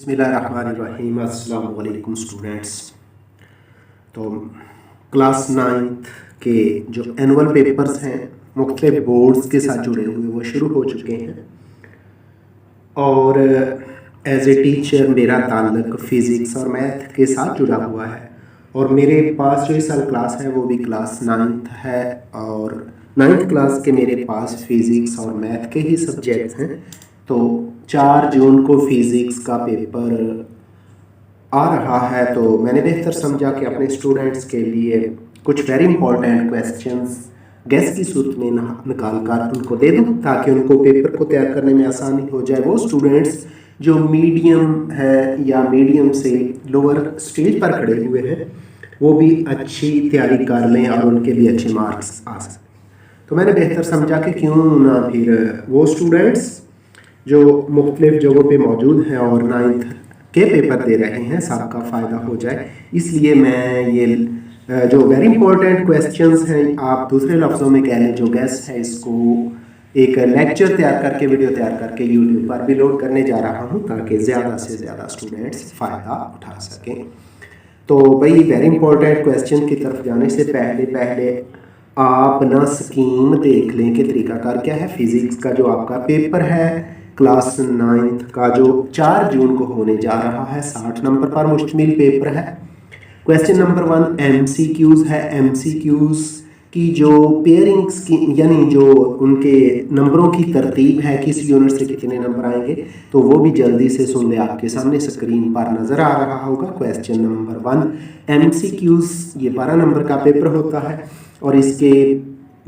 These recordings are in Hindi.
बिस्मिल्लाहिर्रहमानिर्रहीम। अस्सलाम वालेकुम स्टूडेंट्स। तो क्लास 9th के जो एनुअल पेपर्स हैं मुख्तलिफ बोर्ड्स के साथ जुड़े हुए वो शुरू हो चुके हैं और एज ए टीचर मेरा ताल्लुक फ़िज़िक्स और मैथ के साथ जुड़ा हुआ है और मेरे पास जो इस साल क्लास है वो भी क्लास 9th है और 9th क्लास के मेरे पास फ़िज़िक्स और मैथ के ही सब्जेक्ट्स हैं। तो 4 जून को फ़िज़िक्स का पेपर आ रहा है तो मैंने बेहतर समझा कि अपने स्टूडेंट्स के लिए कुछ वेरी इंपॉर्टेंट क्वेश्चंस गेस की सूरत में निकाल कर उनको दे दूँ ताकि उनको पेपर को तैयार करने में आसानी हो जाए। वो स्टूडेंट्स जो मीडियम है या मीडियम से लोअर स्टेज पर खड़े हुए हैं वो भी अच्छी तैयारी कर लें और उनके भी अच्छे मार्क्स आ सकें। तो मैंने बेहतर समझा कि क्यों ना फिर वो स्टूडेंट्स जो मुख्तलिफ जगहों पे मौजूद हैं और 9th के पेपर दे रहे हैं सबका फ़ायदा हो जाए। इसलिए मैं ये जो वेरी इंपॉर्टेंट क्वेश्चंस हैं आप दूसरे लफ्ज़ों में कह लें जो गेस है इसको एक लेक्चर तैयार करके वीडियो तैयार करके यूट्यूब पर भी लोड करने जा रहा हूँ ताकि ज़्यादा से ज़्यादा स्टूडेंट्स फ़ायदा उठा सकें। तो भाई वेरी इंपॉर्टेंट क्वेश्चन की तरफ जाने से पहले आप ना स्कीम देख लें कि तरीकाकार क्या है। फ़िज़िक्स का जो आपका पेपर है क्लास 9th का जो 4 जून को होने जा रहा है 60 नंबर पर मुश्तमिल पेपर है। क्वेश्चन नंबर 1 MCQs है। MCQs की जो पेयरिंग्स की यानी जो उनके नंबरों की तरतीब है किस यूनिट से कितने नंबर आएंगे तो वो भी जल्दी से सुन ले, आपके सामने स्क्रीन पर नज़र आ रहा होगा। क्वेश्चन नंबर 1 MCQs ये 12 नंबर का पेपर होता है और इसके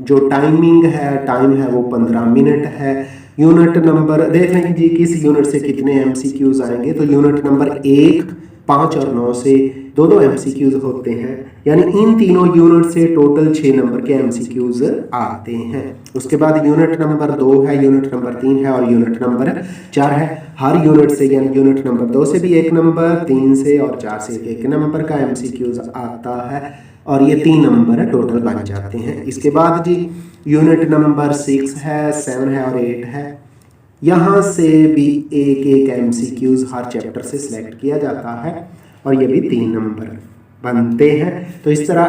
जो टाइम है वो 15 मिनट है। यूनिट नंबर देख लेंगे जी किस यूनिट से कितने MCQs आएंगे तो यूनिट नंबर 1, 5 और 9 से दो MCQs होते हैं यानी इन तीनों यूनिट से टोटल 6 नंबर के MCQs आते हैं। उसके बाद यूनिट नंबर 2 है, यूनिट नंबर 3 है और यूनिट नंबर 4 है। हर यूनिट से यानी यूनिट नंबर 2 से भी 1 नंबर, 3 से और 4 से 1 नंबर का MCQs आता है और ये 3 नंबर टोटल बन जाते हैं। इसके बाद जी यूनिट नंबर 6 है, 7 है और 8 है। यहाँ से भी एक MCQs हर चैप्टर से सिलेक्ट किया जाता है और ये भी 3 नंबर बनते हैं। तो इस तरह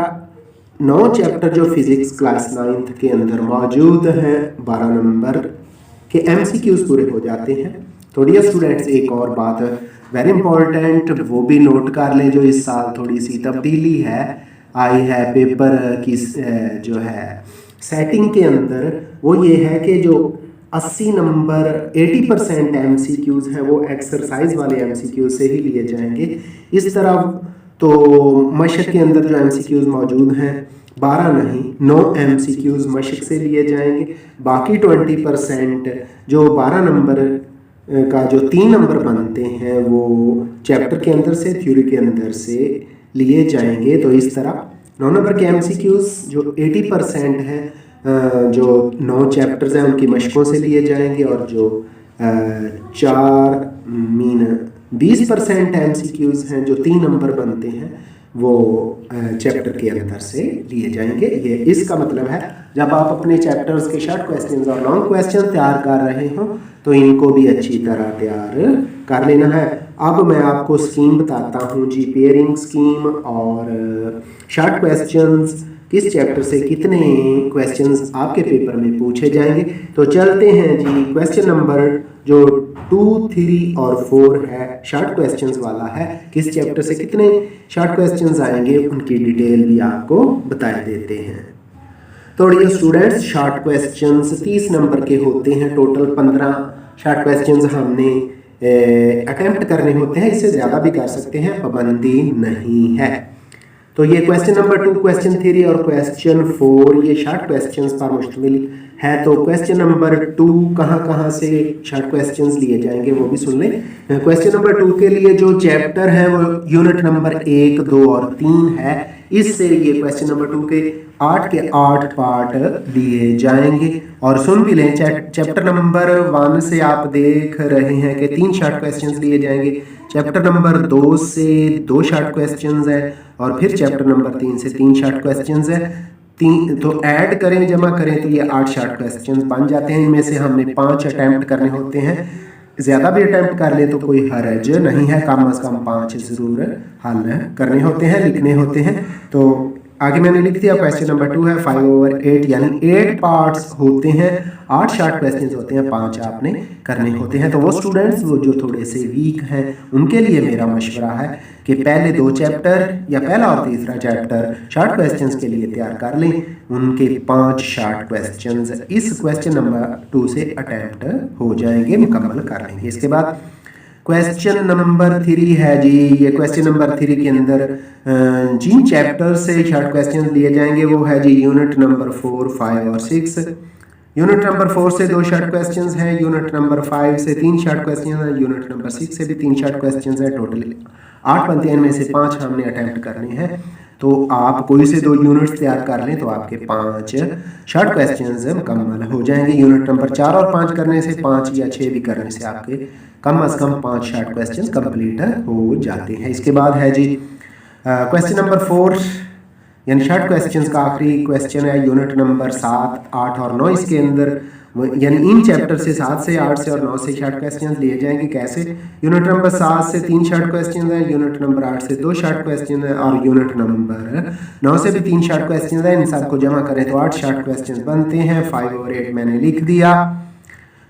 9 चैप्टर जो फिजिक्स क्लास 9th के अंदर मौजूद हैं 12 नंबर के MCQs पूरे हो जाते हैं। तो डियर स्टूडेंट्स एक और बात वेरी इंपॉर्टेंट वो भी नोट कर लें जो इस साल थोड़ी सी तब्दीली है आई है पेपर की जो है सेटिंग के अंदर वो ये है कि जो 80 नंबर 80% MCQs हैं वो एक्सरसाइज वाले MCQs से ही लिए जाएंगे। इस तरह तो मशक के अंदर जो MCQs मौजूद हैं 12 नहीं 9 MCQs मशक से लिए जाएंगे। बाकी 20% जो 12 नंबर का जो 3 नंबर बनते हैं वो चैप्टर के अंदर से थ्योरी के अंदर से लिए जाएंगे। तो इस तरह 9 नंबर के MCQs जो 80% हैं जो 9 चैप्टर्स हैं उनकी मशकों से लिए जाएंगे और जो 20% MCQs हैं जो 3 नंबर बनते हैं वो चैप्टर के अंदर से लिए जाएंगे। ये इसका मतलब है जब आप अपने चैप्टर्स के शॉर्ट क्वेश्चंस और लॉन्ग क्वेश्चन तैयार कर रहे हो तो इनको भी अच्छी तरह तैयार कर लेना है। अब मैं आपको स्कीम बताता हूँ जी, पेयरिंग स्कीम और शॉर्ट क्वेश्चंस किस चैप्टर से कितने क्वेश्चंस आपके पेपर में पूछे जाएंगे। तो चलते हैं जी, क्वेश्चन नंबर जो 2, 3 और 4 है शॉर्ट क्वेश्चंस वाला है, किस चैप्टर से कितने शॉर्ट क्वेश्चंस आएंगे उनकी डिटेल भी आपको बता देते हैं। तो dear students short questions 30 number के होते हैं। टोटल 15 शॉर्ट क्वेश्चंस हमने अटेम्प्ट करने होते हैं, इससे ज़्यादा भी कर सकते हैं, पाबंदी नहीं है। तो ये क्वेश्चन नंबर 2, क्वेश्चन 3 और क्वेश्चन 4 ये शॉर्ट क्वेश्चंस पर मुश्तमिल है। तो क्वेश्चन नंबर 2 कहाँ से शॉर्ट क्वेश्चंस लिए जाएंगे वो भी सुन लें। क्वेश्चन नंबर 2 के लिए जो चैप्टर है वो यूनिट नंबर 1, 2 और 3 है। इससे ये क्वेश्चन नंबर 2 के 8 के 8 पार्ट लिए जाएंगे और सुन भी लें चैप्टर नंबर 1 से आप देख रहे हैं कि 3 शॉर्ट क्वेश्चंस लिए जाएंगे। चैप्टर नंबर 2 से 2 शॉर्ट क्वेश्चंस है और फिर चैप्टर नंबर 3 से 3 शॉर्ट क्वेश्चंस है। 3 तो ऐड करें जमा करें तो ये 8 शॉर्ट क्वेश्चंस बन जाते हैं। इनमें से हमने 5 अटैम्प्ट करने होते हैं ज़्यादा भी अटैम्प्ट कर ले तो कोई हर्ज नहीं है, कम से कम 5 ज़रूर हल करने होते हैं, लिखने होते हैं। तो आगे मैंने लिख दिया। क्वेश्चन नंबर 2 है 5/8 यानी 8 पार्ट्स होते हैं, 8 शॉर्ट क्वेश्चंस होते हैं, 5 आपने करने होते हैं। तो वो स्टूडेंट्स वो जो थोड़े से वीक हैं उनके लिए मेरा मशवरा है कि पहले 2 चैप्टर या पहला और तीसरा चैप्टर शॉर्ट क्वेश्चंस के लिए तैयार कर लें। उनके 5 शॉर्ट क्वेश्चंस इस क्वेश्चन नंबर 2 से अटैम्प्ट हो जाएंगे, मुकम्मल कर लेंगे। इसके बाद क्वेश्चन नंबर 3 है जी। ये क्वेश्चन नंबर 3 के अंदर जिन चैप्टर से शॉर्ट क्वेश्चन लिए जाएंगे वो है जी यूनिट नंबर 4, 5 और 6। यूनिट नंबर 4 से 2 शॉर्ट क्वेश्चंस हैं, यूनिट नंबर 5 से 3 शॉर्ट क्वेश्चन हैं, यूनिट नंबर 6 से भी 3 शॉर्ट क्वेश्चंस हैं। टोटल 8 बनते हैं, इनमें से 5 हमने अटैम्प्ट करने हैं। तो आप कोई से 2 यूनिट्स तैयार कर लें तो आपके 5 शॉर्ट क्वेश्चंस मुकम्मल हो जाएंगे। यूनिट नंबर 4 और 5 करने से, 5 या 6 भी करने से आपके कम से कम 5 शॉर्ट क्वेश्चंस कंप्लीट हो जाते हैं। इसके बाद है जी क्वेश्चन नंबर 4 यानी शॉर्ट क्वेश्चंस का आखिरी क्वेश्चन है यूनिट नंबर 7, 8 और 9। इसके अंदर यानी इन चैप्टर से 7 से 8 से और 9 से शॉर्ट क्वेश्चंस लिए जाएंगे। कैसे? यूनिट नंबर 7 से 3 शॉर्ट क्वेश्चंस हैं, यूनिट नंबर 8 से 2 शॉर्ट क्वेश्चन हैं और यूनिट नंबर 9 से भी 3 शॉर्ट क्वेश्चंस हैं। इन सबको जमा करें तो 8 शॉर्ट क्वेश्चंस बनते हैं। 5/8 मैंने लिख दिया।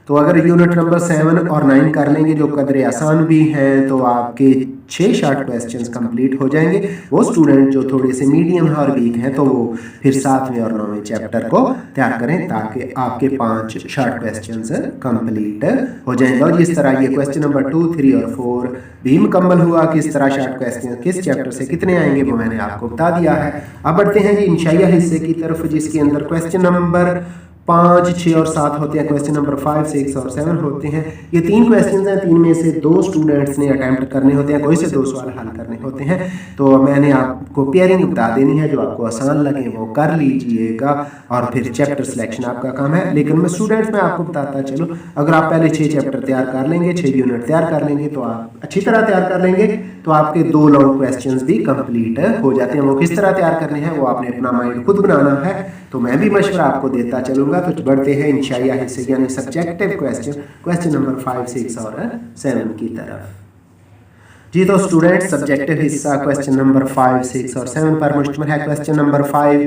तो अगर यूनिट नंबर 7 और 9 कर लेंगे जो कदरे आसान भी हैं तो आपके 6 शॉर्ट क्वेश्चंस कंप्लीट हो जाएंगे। वो स्टूडेंट जो थोड़े से मीडियम और वीक हैं तो वो फिर 7वें और 9वें चैप्टर को तैयार करें ताकि आपके 5 शॉर्ट क्वेश्चंस कंप्लीट हो जाएंगे। और इस तरह ये क्वेश्चन नंबर 2, 3 और 4 भी मुकम्मल हुआ। किस तरह शॉर्ट क्वेश्चन किस चैप्टर से कितने आएंगे वो मैंने आपको बता दिया है। अब बढ़ते हैं जी इंशाइया हिस्से की तरफ, जिसके अंदर क्वेश्चन नंबर 5, 6 और 7 होते हैं। क्वेश्चन नंबर 5, 6 और 7 होते हैं। ये 3 क्वेश्चन हैं, 3 में से 2 स्टूडेंट्स ने अटैम्प्ट करने होते हैं, कोई से 2 सवाल हल करने होते हैं। तो मैंने आपको पेयरिंग बता देनी है, जो आपको आसान लगे वो कर लीजिएगा और फिर चैप्टर सिलेक्शन आपका काम है। लेकिन मैं स्टूडेंट्स में आपको बताता चलो, अगर आप पहले 6 चैप्टर तैयार कर लेंगे, 6 यूनिट तैयार कर लेंगे तो आप अच्छी तरह तैयार कर लेंगे तो आपके 2 लॉन्ग क्वेश्चंस भी कंप्लीट हो जाते हैं। वो किस तरह तैयार करने हैं वो आपने अपना माइंड खुद बनाना है, तो मैं भी मशवरा आपको देता चलूँगा। तो बढ़ते हैं इंशाइया हिस्से यानी सब्जेक्टिव क्वेश्चन नंबर 5, 6 और 7 की तरफ जी। तो स्टूडेंट सब्जेक्टिव हिस्सा क्वेश्चन नंबर 5, 6 और 7 पर मुश्तमिल है। क्वेश्चन नंबर 5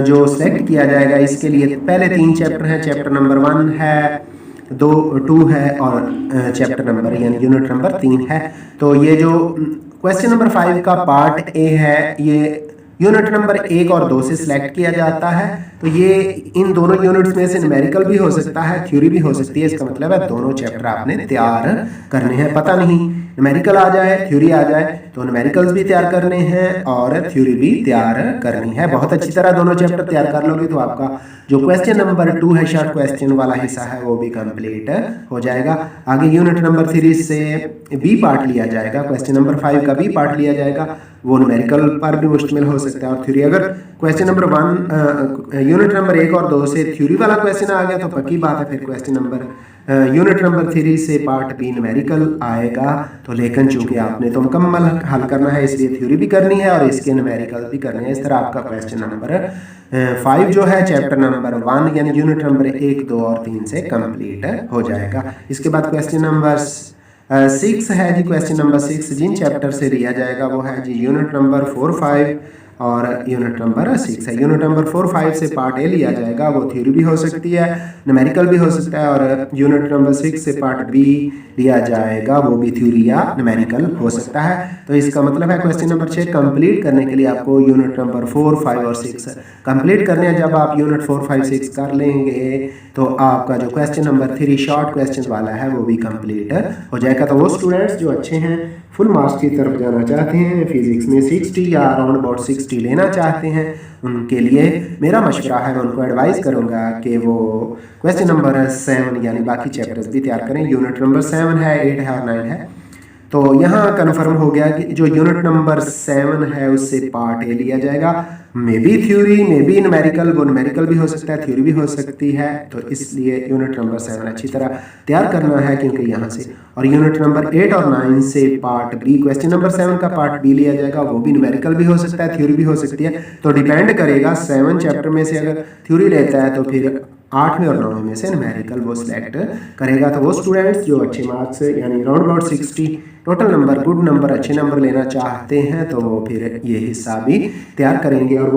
जो सिलेक्ट किया जाएगा इसके लिए पहले 3 चैप्टर हैं। चैप्टर नंबर 1 है, 2 है और चैप्टर नंबर यानी यूनिट नंबर 3 है। तो ये जो क्वेश्चन नंबर 5 का पार्ट ए है ये यूनिट नंबर 1 और 2 से सिलेक्ट किया जाता है। तो ये इन दोनों यूनिट्स में से न्यूमेरिकल भी हो सकता है, थ्योरी भी हो सकती है। इसका मतलब है दोनों चैप्टर आपने तैयार करने हैं। पता नहीं न्यूमेरिकल आ जाए, थ्योरी आ जाए तो न्यूमेरिकल्स भी तैयार करने हैं और थ्योरी भी तैयार करनी है। बहुत अच्छी तरह दोनों चैप्टर तैयार कर लोगे तो आपका जो क्वेश्चन नंबर 2 है शॉर्ट क्वेश्चन वाला हिस्सा है वो भी कंप्लीट हो जाएगा। आगे यूनिट नंबर 3 से बी पार्ट लिया जाएगा, क्वेश्चन नंबर 5 का बी पार्ट लिया जाएगा, वो न्यूमेरिकल पर भी मुश्तमिल हो सकता है और थ्योरी। अगर क्वेश्चन नंबर 1 यूनिट नंबर 1 और 2 से थ्योरी वाला क्वेश्चन आ गया तो पक्की बात है फिर क्वेश्चन नंबर यूनिट नंबर 3 से पार्ट बी न्यूमेरिकल आएगा। तो लेकिन चूंकि आपने तो मुकम्मल हल करना है इसलिए थ्योरी भी करनी है और इसके न्यूमेरिकल भी करने हैं। इस तरह आपका क्वेश्चन नंबर 5 जो है चैप्टर नंबर 1 यानी यूनिट नंबर 1, 2 और 3 से कंप्लीट हो जाएगा। इसके बाद क्वेश्चन नंबर 6 है जी। क्वेश्चन नंबर 6 जिन चैप्टर से लिया जाएगा वो है जी यूनिट नंबर 4, 5 और यूनिट नंबर 6 है। यूनिट नंबर 4, 5 से पार्ट ए लिया जाएगा, वो थ्योरी भी हो सकती है, न्यूमेरिकल भी हो सकता है। और यूनिट नंबर 6 से पार्ट बी लिया जाएगा, वो भी थ्योरी या न्यूमेरिकल हो सकता है। तो इसका मतलब है क्वेश्चन नंबर 6 कंप्लीट करने के लिए आपको यूनिट नंबर 4, 5 और 6 कंप्लीट करने हैं। जब आप यूनिट 4, 5, 6 कर लेंगे तो आपका जो क्वेश्चन नंबर 3 शॉर्ट क्वेश्चन वाला है वो भी कंप्लीट हो जाएगा। तो वो स्टूडेंट्स जो अच्छे हैं फुल मार्क्स की तरफ जाना चाहते हैं, फिजिक्स में 60 या अराउंड अबाउट 60 लेना चाहते हैं, उनके लिए मेरा मशवरा है, मैं उनको एडवाइस करूंगा कि वो क्वेश्चन नंबर 7 यानी बाकी चैप्टर्स भी तैयार करें। यूनिट नंबर 7 है, 8 है और 9 है। तो यहाँ कन्फर्म हो गया कि जो यूनिट नंबर 7 है उससे पार्ट ए लिया जाएगा। May be theory, may be numerical, वो न्यूमेरिकल भी हो सकता है, थ्योरी भी हो सकती है। तो इसलिए यूनिट नंबर 7 अच्छी तरह तैयार करना है क्योंकि यहाँ से। और यूनिट नंबर 8 और 9 से पार्ट बी, क्वेश्चन नंबर 7 का पार्ट बी लिया जाएगा, वो भी न्यूमेरिकल भी हो सकता है, थ्योरी भी हो सकती है। तो डिपेंड करेगा 7 चैप्टर में से अगर थ्योरी लेता है तो फिर 8वें और 9वें में से न्यूमेरिकल वो सिलेक्ट करेगा। तो वो स्टूडेंट्स जो अच्छे मार्क्स यानी round about 60 total number, good number, अच्छे नंबर लेना चाहते हैं तो वो फिर ये हिस्सा भी तैयार करेंगे। और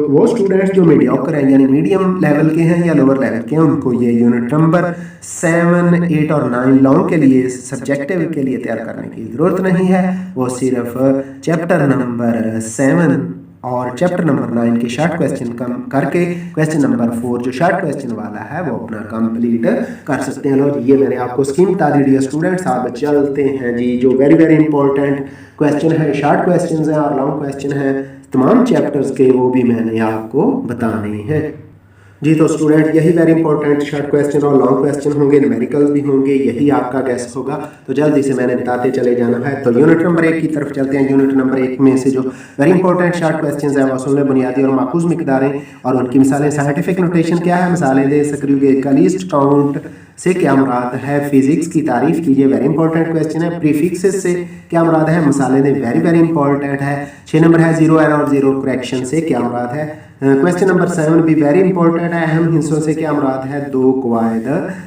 वो स्टूडेंट्स जो मीडियोकर हैं यानी मीडियम लेवल के हैं या लोअर लेवल के हैं, उनको ये यूनिट नंबर 7, 8 और 9 लॉन्ग के लिए सब्जेक्टिव के लिए तैयार करने की ज़रूरत नहीं है। वो सिर्फ चैप्टर नंबर 7 और चैप्टर नंबर 9 के शॉर्ट क्वेश्चन कम करके क्वेश्चन नंबर 4 जो शॉर्ट क्वेश्चन वाला है वो अपना कंप्लीट कर सकते हैं। लो जी, ये मैंने आपको स्कीम बता दी डियर स्टूडेंट्स। आप चलते हैं जी, जो वेरी वेरी इंपॉर्टेंट क्वेश्चन है, शॉर्ट क्वेश्चन है और लॉन्ग क्वेश्चन है तमाम चैप्टर्स के, वो भी मैंने आपको बताने हैं जी। तो स्टूडेंट यही वेरी इंपॉर्टेंट शॉर्ट क्वेश्चन और लॉन्ग क्वेश्चन होंगे, न्यूमेरिकल्स भी होंगे, यही आपका गैस होगा। तो जल्दी से मैंने बताते चले जाना है। तो यूनिट नंबर 1 की तरफ चलते हैं। यूनिट नंबर 1 में से जो वेरी इंपॉर्टेंट शॉर्ट क्वेश्चन है वो असल में बुनियादी और माखूज मिकदारें और उनकी मिसालें। साइंटिफिक नोटेशन क्या है, मिसालें दे सक्रिय का लीस्ट काउंट से क्या मुराद है, फिजिक्स की तारीफ कीजिए, वेरी इंपॉर्टेंट क्वेश्चन है। प्रीफिक्सेस से क्या मुराद है, मिसालें दे, वेरी वेरी इंपॉर्टेंट है। 6 नंबर है जीरो एरर और जीरो करेक्शन से क्या मुराद है। क्वेश्चन नंबर 7 भी वेरी इंपॉर्टेंट है, अहम हिस्सों से क्या मुराद है, 2 कवायद।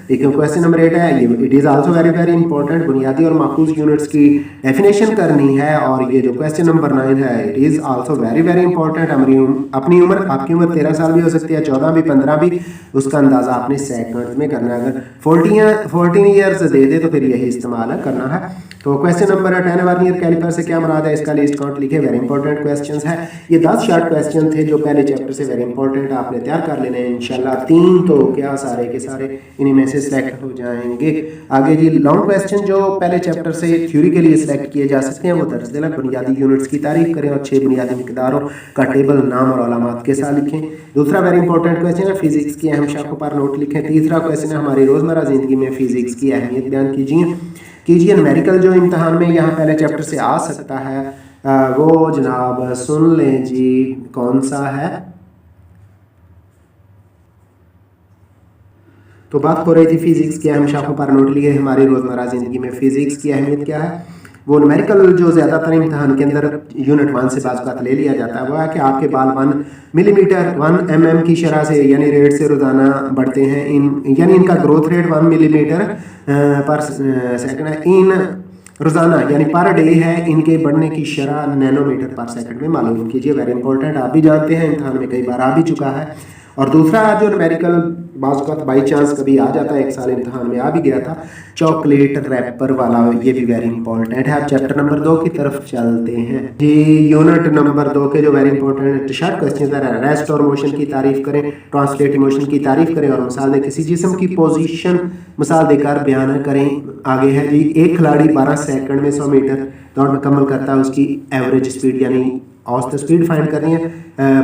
लेकिन क्वेश्चन नंबर 8 है, it is also very very important, बुनियादी और माखूज यूनिट्स की डेफिनेशन करनी है। और ये जो क्वेश्चन नंबर 9 है, it is also very very important. अपनी उम्र, आपकी उम्र 13 साल भी हो सकती है, 14 भी, 15 भी, उसका अंदाजा आपने सेकंड में करना है। अगर 14 ईयर्स दे दे तो फिर यही इस्तेमाल करना है। तो क्वेश्चन नंबर 10 वर्नियर कैलिपर से क्या मुराद है, इसका लिस्ट काउंट लिखे, वेरी इंपॉर्टेंट क्वेश्चंस है। ये 10 शॉर्ट क्वेश्चन थे जो पहले चैप्टर से वेरी इंपॉर्टेंट आपने तैयार कर लेने हैं इंशाल्लाह। 3 तो क्या सारे के सारे इन्हीं में से सिलेक्ट हो जाएंगे। आगे जी लॉन्ग क्वेश्चन जो पहले चैप्टर से थ्योरी के लिए सिलेक्ट किए जा सकते हैं वो दर्ज बुनियादी यूनिट्स की तारीफ करें और 6 बुनियादी मिकदारों का टेबल नाम और अलामात के साथ लिखें। दूसरा वेरी इंपॉर्टेंट क्वेश्चन है, फिजिक्स की अहम शाखों पर नोट लिखें। तीसरा क्वेश्चन है, हमारी रोजमर्रा जिंदगी में फिजिक्स की अहमियत बयान कीजिए। न्यूमेरिकल जो इम्तहान में यहाँ पहले चैप्टर से आ सकता है वो जनाब सुन लें जी, कौन सा है। तो बात हो रही थी फिजिक्स की अहम शाखों पर नोट लिए। हमारी रोजमर्रा जिंदगी में फिजिक्स की अहमियत क्या है, वो न्यूमेरिकल जो ज़्यादातर इम्तहान के अंदर यूनिट 1 से बात ले लिया जाता है वो है कि आपके बाल 1 मिलीमीटर 1 mm की शरह से यानी रेट से रोज़ाना बढ़ते हैं। यानी इनका ग्रोथ रेट 1 मिलीमीटर पर सेकंड है। इन रोज़ाना यानी पर डे है, इनके बढ़ने की शरह नैनोमीटर पर सेकंड में मालूम कीजिए। वेरी इंपॉर्टेंट, आप भी जानते हैं, इम्तहान में कई बार आ भी चुका है। और दूसरा जो न्यूमेरिकल बाज़ बाई चांस कभी आ जाता है, एक साल इम्तहान में आ भी गया था, चॉकलेट रैपर वाला, ये भी वेरी इंपॉर्टेंट है। आप चैप्टर नंबर 2 की तरफ चलते हैं जी। यूनिट नंबर 2 के जो वेरी इंपॉर्टेंट शॉर्ट क्वेश्चन है, रेस्ट और मोशन की तारीफ करें, ट्रांसलेट मोशन की तारीफ करें और मिसाल दें। किसी जिस्म की पोजीशन मिसाल देकर बयान करें। आगे है जी, एक खिलाड़ी 12 सेकंड में 100 मीटर दौड़ मुकम्मल करता है, उसकी एवरेज स्पीड यानी औसत स्पीड फाइंड करनी है।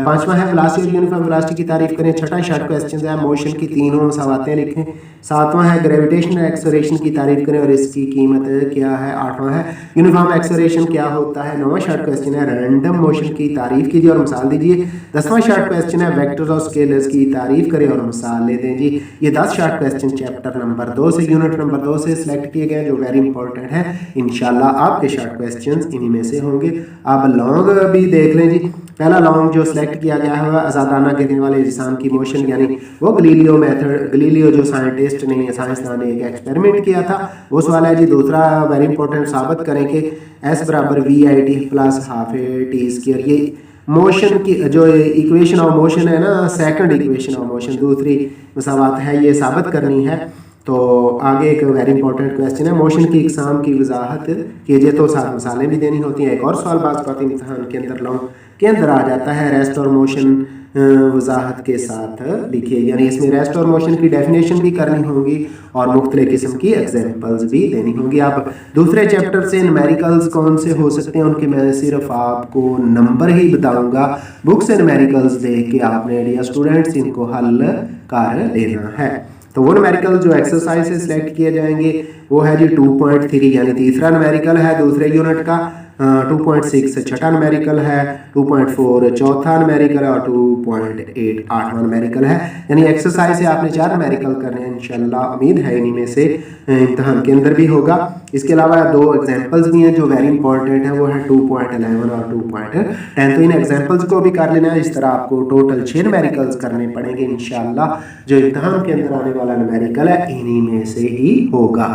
5वां है वेलोसिटी और यूनिफॉर्म वेलोसिटी की तारीफ करें। 6वां शॉर्ट क्वेश्चन है, मोशन की तीनों मसावातें लिखें। 7वां है ग्रेविटेशनल एक्सेलरेशन की तारीफ करें और इसकी कीमत क्या है। 8वां है यूनिफॉर्म एक्सेलरेशन क्या होता है। 9वां शॉर्ट क्वेश्चन है, रैंडम मोशन की तारीफ कीजिए और मिसाल दीजिए। 10वां शॉर्ट क्वेश्चन है, वेक्टर्स और स्केलर्स की तारीफ करें और मिसाल ले दें जी। ये 10 शॉर्ट क्वेश्चन चैप्टर नंबर 2 से यूनिट नंबर 2 से सिलेक्ट किए गए जो वेरी इंपॉर्टेंट है। इंशाल्लाह आपके शॉर्ट क्वेश्चन इन्हीं में से होंगे। आप लॉन्ग भी देख लें जी। पहला लॉन्ग जो सिलेक्ट किया गया है वह आज़ादाना गिरने वाले जिस्म की मोशन, यानी वो गलीलियो मेथड, गलीलियो जो साइंटिस्ट ने साइंसदान ने एक एक्सपेरिमेंट किया था वो सवाल है जी। दूसरा वेरी इंपॉर्टेंट, साबित करें कि S = VIT + ½ ये मोशन की जो इक्वेशन ऑफ मोशन है ना, सेकंड इक्वेशन ऑफ मोशन, दूसरी मसावत है, ये साबित करनी है। तो आगे एक वेरी इंपॉर्टेंट क्वेश्चन है, मोशन की इकसाम की वजाहत कीजिए। तो साथ मिसालें भी देनी होती हैं। एक और सवाल बात इम्तहान के अंदर लॉन्ग के अंदर आ जाता है, रेस्ट और मोशन वजाहत के साथ लिखिए। यानी इसमें रेस्ट और मोशन की डेफिनेशन भी करनी होगी और मुख्तलिफ किस्म की एग्जांपल्स भी देनी होंगी। आप दूसरे चैप्टर से न्यूमेरिकल्स कौन से हो सकते हैं उनके मैं सिर्फ आपको नंबर ही बताऊंगा। बुक से न्यूमेरिकल्स देख के आपने डियर स्टूडेंट्स इनको हल कर लेना है। तो वो न्यूमेरिकल जो एक्सरसाइज से सिलेक्ट किए जाएंगे वो है जी 2.3 यानी तीसरा न्यूमेरिकल है दूसरे यूनिट का। 2.6 छठा न्यूमेरिकल है, 2.4 चौथा न्यूमेरिकल है और 2.8 आठवां न्यूमेरिकल है। यानी एक्सरसाइज से आपने 4 न्यूमेरिकल करने हैं इंशाल्लाह। उम्मीद है इन्हीं में से इम्तहान के अंदर भी होगा। इसके अलावा 2 एग्जाम्पल्स भी हैं जो वेरी इंपॉर्टेंट है, वो है 2.11 और 2.10। तो इन एग्जाम्पल्स को भी कर लेना है। इस तरह आपको टोटल 6 न्यूमेरिकल्स करने पड़ेंगे इंशाल्लाह। जो इम्तहान के अंदर आने वाला न्यूमेरिकल है इन्हीं में से ही होगा।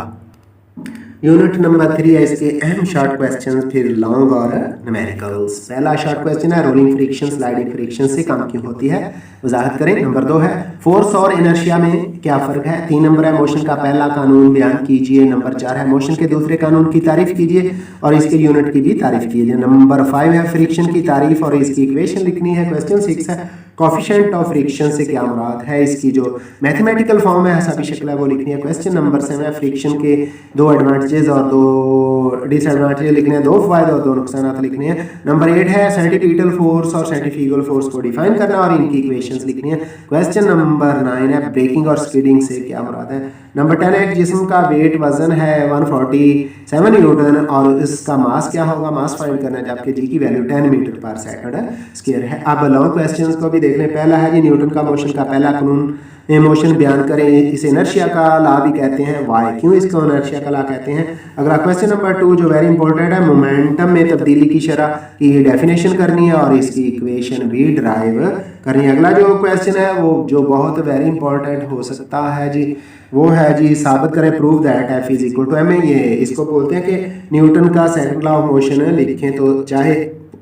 यूनिट नंबर 3 है, इसके अहम शॉर्ट क्वेश्चन फिर लॉन्ग और न्यूमेरिकल्स। पहला शॉर्ट क्वेश्चन है रोलिंग फ्रिक्शन स्लाइडिंग फ्रिक्शन से कम क्यों होती है, वजाहत करें। नंबर 2 है फोर्स और इनर्शिया में क्या फ़र्क है। 3 नंबर है मोशन का पहला कानून बयान कीजिए। नंबर 4 है मोशन के दूसरे कानून की तारीफ कीजिए और इसके यूनिट की भी तारीफ कीजिए। नंबर 5 है फ्रिक्शन की तारीफ और इसकी इक्वेशन लिखनी है। क्वेश्चन 6 है कोफिशिएंट ऑफ फ्रिक्शन से क्या मुराद है, इसकी जो मैथमेटिकल फॉर्म है ऐसा भी शक्ल है वो लिखनी है। क्वेश्चन नंबर 7 है फ्रिक्शन के 2 एडवांटेजेस और 2 डिसएडवांटेजेस लिखने हैं, 2 फायदे और 2 नुकसान लिखने हैं। नंबर 8 है सेंट्रीपिटल फोर्स और सेंट्रीफ्यूगल फोर्स को डिफाइन करना और इनकी इक्वेशंस लिखनी है। क्वेश्चन नंबर 9 है ब्रेकिंग और स्किडिंग से क्या मुराद है। नंबर 10 है जिस्म का वेट वजन है 147 न्यूटन और इसका मास क्या होगा, मास फाइंड करना है, जबकि जी की वैल्यू 10 मीटर पर सेकंड स्क्वायर है। अब लॉन्ग क्वेश्चंस को भी देख लें। पहला है जी न्यूटन का मोशन का पहला कानून मोशन बयान करें। इसे इनर्शिया का लॉ भी कहते हैं, वाई क्यों इसको इनर्शिया का लॉ कहते हैं। अगला क्वेश्चन नंबर 2 जो वेरी इंपॉर्टेंट है मोमेंटम में तब्दीली की शरह की डेफिनेशन करनी है और इसकी इक्वेशन भी ड्राइव करनी है। अगला जो क्वेश्चन है वो जो बहुत वेरी इंपॉर्टेंट हो सकता है जी वो है जी साबित करें prove that F is equal to M. ये इसको बोलते हैं कि न्यूटन का सेकंड लॉ ऑफ मोशन लिखें, तो चाहे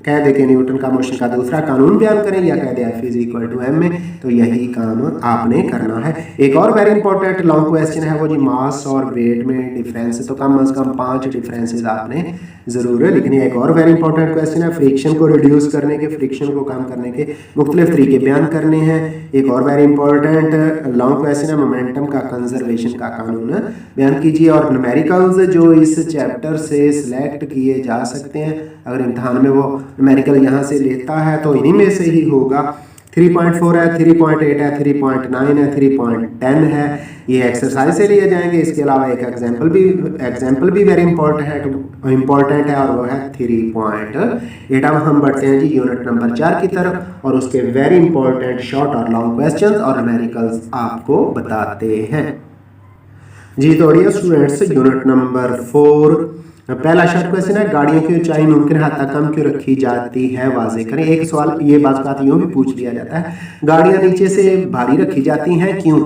कह दे कि न्यूटन का मोशन का दूसरा कानून बयान करें या कह दे F is equal to M में, तो यही काम आपने करना है। एक और वेरी इंपॉर्टेंट लॉन्ग क्वेश्चन है वो जी मास और वेट में डिफरेंस, तो कम अज कम 5 डिफरेंसेस आपने जरूर लिखनी है। एक और वेरी इंपॉर्टेंट क्वेश्चन है फ्रिक्शन को रिड्यूस करने के, फ्रिक्शन को कम करने के मुख्तलिफ तरीके बयान करने हैं। एक और वेरी इंपॉर्टेंट लॉन्ग क्वेश्चन है मोमेंटम का कंजर्वेशन का कानून बयान कीजिए। और न्यूमेरिकल्स जो इस चैप्टर से सिलेक्ट किए जा सकते हैं, अगर इम्तहान में वो न्यूमेरिकल यहाँ से लेता है तो इन्हीं में से ही होगा। 3.4 है, 3.8 है, 3.9 है, 3.10 है, ये एक्सरसाइज से लिए जाएंगे। इसके अलावा एक एग्जाम्पल भी वेरी इंपॉर्टेंट है और वो है 3.8। अब हम बढ़ते हैं जी यूनिट नंबर 4 की तरफ और उसके वेरी इंपॉर्टेंट शॉर्ट और लॉन्ग क्वेश्चंस और न्यूमेरिकल्स आपको बताते हैं जी। तो डियर स्टूडेंट्स यूनिट नंबर 4 पहला शॉर्ट क्वेश्चन है गाड़ियों की ऊंचाई मुमकिन हद तक कम क्यों रखी जाती है, वाजे करें। एक सवाल ये बात यूं भी पूछ लिया जाता है गाड़ियां नीचे से भारी रखी जाती हैं क्यों,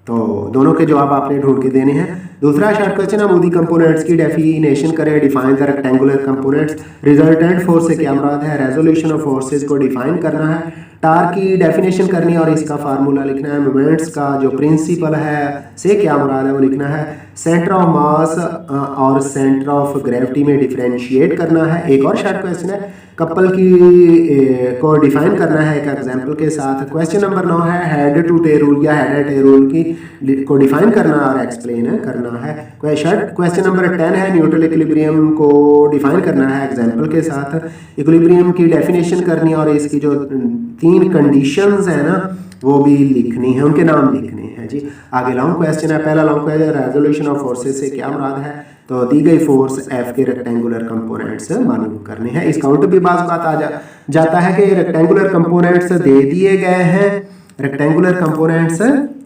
तो दोनों के जवाब आपने ढूंढ के देने हैं। दूसरा शॉर्ट क्वेश्चन है मोदी कंपोनेंट्स की डेफिनेशन करें, define the rectangular components. Resultant force से क्या मुराद है, रेजोल्यूशन ऑफ फोर्सेस को डिफाइन करना है। टार की डेफिनेशन करनी है और इसका फार्मूला लिखना है। मोमेंट्स का जो प्रिंसिपल है से क्या मुराद है वो लिखना है। सेंटर ऑफ मास और सेंटर ऑफ ग्रेविटी में डिफरेंशिएट करना है। एक और शॉर्ट क्वेश्चन है कपल की को डिफाइन करना है एक एग्जांपल के साथ। क्वेश्चन नंबर 9 है हेड टू टेल रूल या हेड टेल रूल की को डिफाइन करना और एक्सप्लेन करना है। क्वेश्चन नंबर 10 है न्यूट्रल इक्विलिब्रियम को डिफाइन करना है एग्जांपल के साथ। इक्विलिब्रियम की डेफिनेशन करनी और इसकी जो 3 कंडीशंस है ना वो भी लिखनी है, उनके नाम लिखने हैं जी। आगे लॉन्ग क्वेश्चन है। पहला long question resolution of forces से क्या मुराद है, तो दी गई फोर्स एफ के रेक्टेंगुलर कंपोनेंट्स मालूम करने हैं। इस काउंट भी बात आ जाता है कि रेक्टेंगुलर कंपोनेंट्स दे दिए गए हैं, रेक्टेंगुलर कंपोनेंट्स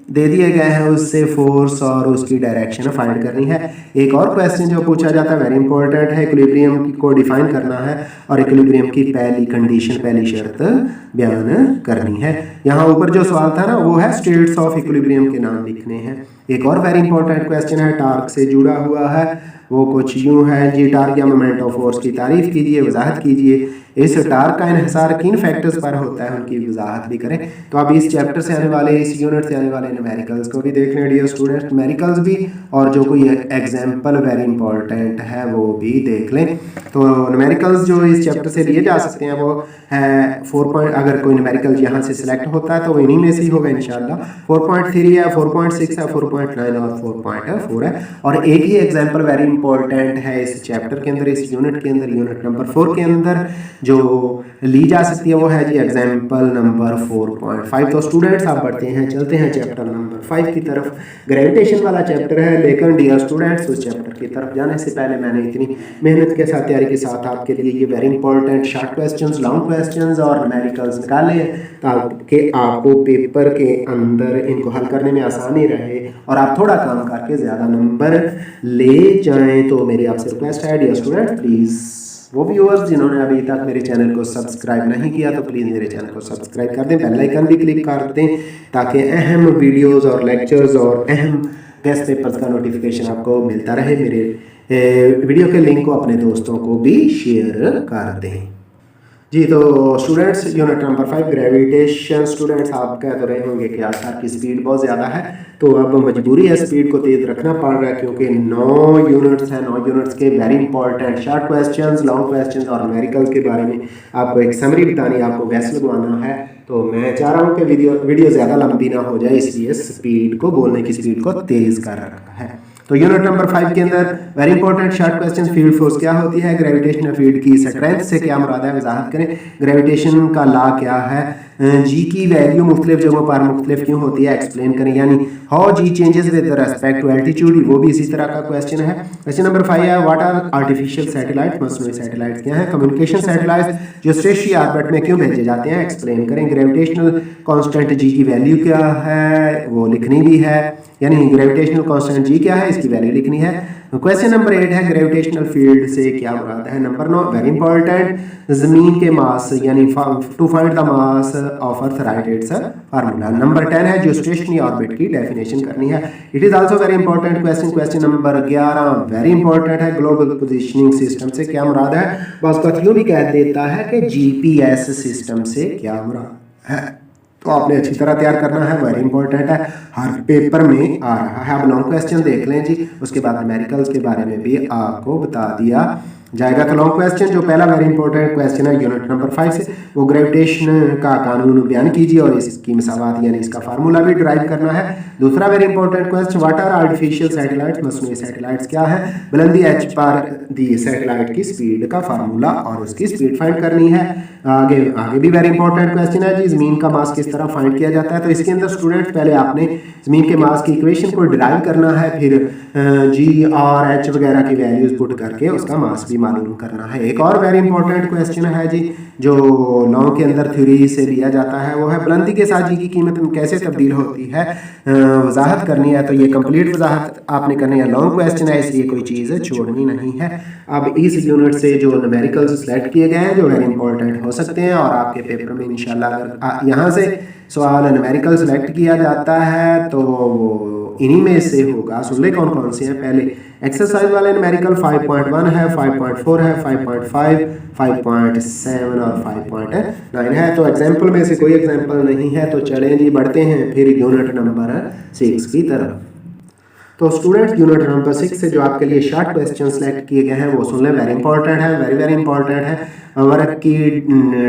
दे दिए गए हैं, उससे फोर्स और उसकी डायरेक्शन फाइंड करनी है। एक और क्वेश्चन जो पूछा जाता है वेरी इंपॉर्टेंट है इक्विलिब्रियम को डिफाइन करना है और इक्विलिब्रियम की पहली कंडीशन पहली शर्त बयान करनी है। यहाँ ऊपर जो सवाल था ना वो है स्टेट्स ऑफ इक्विलिब्रियम के नाम लिखने हैं। एक और वेरी इंपॉर्टेंट क्वेश्चन है टार्क से जुड़ा हुआ है, वो कुछ यूं है जी टार्क या मोमेंट ऑफ फोर्स की तारीफ कीजिए, वजाहत कीजिए। इस टार्क का इन्हिसार किन फैक्टर्स पर होता है उनकी वजाहत भी करें। तो अब इस चैप्टर से आने वाले इस यूनिट से आने वाले न्यूमेरिकल्स को भी देख लें डियर स्टूडेंट्स, न्यूमेरिकल्स भी और जो कोई एग्जाम्पल वेरी इंपॉर्टेंट है वो भी देख लें। तो न्यूमेरिकल्स जो इस चैप्टर से लिए जा सकते हैं वो है 4 अगर कोई न्यूमेरिकल यहाँ से सिलेक्ट होता है तो वो इन्हीं में से ही होगा इंशाल्लाह। 4.3 है, 4.6 है, 4.9 और 4.4 है। और एक ही एग्जाम्पल वेरी इंपॉर्टेंट है इस चैप्टर के अंदर, इस यूनिट के अंदर, यूनिट नंबर 4 के अंदर जो ली जा सकती है वो है जी एग्जाम्पल नंबर 4.5। तो स्टूडेंट्स आप बढ़ते हैं, चलते हैं चैप्टर नंबर नंबर 5 की तरफ। ग्रेविटेशन वाला चैप्टर है, लेकिन डियर स्टूडेंट्स उस चैप्टर की तरफ जाने से पहले मैंने इतनी मेहनत के साथ तैयारी के साथ आपके लिए ये very important short questions, long questions और न्यूमेरिकल्स निकाले हैं ताकि आपको पेपर के अंदर इनको हल करने में आसानी रहे और आप थोड़ा काम करके ज़्यादा नंबर ले जाएं। तो मेरी आपसे रिक्वेस्ट है डियर स्टूडेंट, प्लीज़ वो व्यूअर्स जिन्होंने अभी तक मेरे चैनल को सब्सक्राइब नहीं किया तो प्लीज़ मेरे चैनल को सब्सक्राइब कर दें, बेल आइकन भी क्लिक कर दें ताकि अहम वीडियोस और लेक्चर्स और अहम गेस्ट पेपर्स का नोटिफिकेशन आपको मिलता रहे। मेरे वीडियो के लिंक को अपने दोस्तों को भी शेयर कर दें। जी तो students unit number 5 gravitation. Students आप कह तो रहे होंगे कि आज की स्पीड बहुत ज़्यादा है, तो अब मजबूरी है स्पीड को तेज़ रखना पड़ रहा है क्योंकि 9 यूनिट्स हैं। 9 यूनिट्स के very important short questions, long questions और न्यूमेरिकल्स के बारे में आपको एक समरी बतानी, आपको गैस लगवाना है। तो मैं चाह रहा हूँ कि वीडियो ज़्यादा लंबी ना हो जाए, इसलिए स्पीड को, बोलने की स्पीड को तेज़ कर रखा है। तो यूनिट नंबर 5 के अंदर very important short question, field force क्या होती है, ग्रेविटेशनल फील्ड की स्ट्रेंथ से क्या मुराद है, वजाहत करें, ग्रेविटेशन का लॉ क्या है, जी की वैल्यू मुख्तलिफ जगहों पर मुख्तलिफ क्यों होती है, एक्सप्लेन करें, यानी how G changes with respect to altitude, वो भी इसी तरह का क्वेश्चन है। क्वेश्चन नंबर 5 है व्हाट आर आर्टिफिशियल सैटेलाइट, मसनूई सैटेलाइट क्या है, कम्युनिकेशन सैटेलाइट जो स्पेशली ऑर्बिट में क्यों भेजे जाते हैं, एक्सप्लेन करें, ग्रेविटेशनल कांस्टेंट जी की वैल्यू क्या है वो लिखनी भी है, यानी ग्रेविटेशनल कांस्टेंट जी क्या है इसकी वैल्यू लिखनी है। क्वेश्चन नंबर 8 है ग्रेविटेशनल फील्ड से क्या मुराद है। नंबर 9 वेरी इंपॉर्टेंट, जमीन के मास यानी to find the mass of earth write its formula. Number 10 है जो स्टेशनरी ऑर्बिट की डेफिनेशन करनी है। It is also very important question. Question number 11 very important है, ग्लोबल पोजीशनिंग सिस्टम से क्या मुराद है। बस का यूं भी कह देता है कि जीपीएस सिस्टम से क्या मुराद है, तो आपने अच्छी तरह तैयार करना है, वेरी इंपॉर्टेंट है, हर पेपर में आ रहा है। अब लॉन्ग क्वेश्चन देख लें जी, उसके बाद न्यूमेरिकल्स के बारे में भी आपको बता दिया जाएगा। तो लॉन्ग क्वेश्चन जो पहला वेरी इंपॉर्टेंट क्वेश्चन है यूनिट नंबर 5 से, वो ग्रेविटेशन का कानून बयान कीजिए और इसकी मिसावात यानी इसका फार्मूला भी ड्राइव करना है। दूसरा very important question, what are artificial satellites, मसनूई सैटेलाइट्स क्या है, बुलंदी एच पर दी सैटेलाइट की स्पीड का फार्मूला और उसकी स्पीड फाइंड करनी है। आगे भी वेरी इंपॉर्टेंट क्वेश्चन है जी, जमीन का मास किस तरह फाइंड किया जाता है। तो इसके अंदर स्टूडेंट पहले आपने जमीन के मास की इक्वेशन को डिराइव करना है, फिर जी और एच वगैरह की वैल्यूज पुट करके उसका मास भी मालूम करना है। एक और वेरी इंपॉर्टेंट क्वेश्चन है जी जो लॉ के अंदर थ्योरी से लिया जाता है, वो है बुलंदी के साथ जी की कीमत कैसे तब्दील होती है, वजाहत करनी है। तो ये कंप्लीट वजाहत आपने करनी है, लॉन्ग क्वेश्चन है इसलिए कोई चीज़ छोड़नी नहीं है। अब इस यूनिट से जो न्यूमेरिकल्स सेलेक्ट किए गए हैं जो वेरी इंपॉर्टेंट हो सकते हैं और आपके पेपर में इंशाल्लाह अगर यहाँ से सवाल न्यूमेरिकल सेलेक्ट किया जाता है तो इन्हीं में से होगा। सुन ले कौन कौन से हैं। पहले एक्सरसाइज वाले न्यूमेरिकल 5.1 है, 5.4 है, 5.5, 5.7 और 5.9 है। तो एग्जाम्पल में से कोई एग्जाम्पल नहीं है, तो चलें जी बढ़ते हैं फिर यूनिट नंबर 6 की तरफ। तो स्टूडेंट्स यूनिट नंबर 6 से जो आपके लिए शॉर्ट क्वेश्चन सेलेक्ट किए गए हैं वो सुन लें, वेरी इंपॉर्टेंट है, वेरी वेरी इंपॉर्टेंट है। वर्क की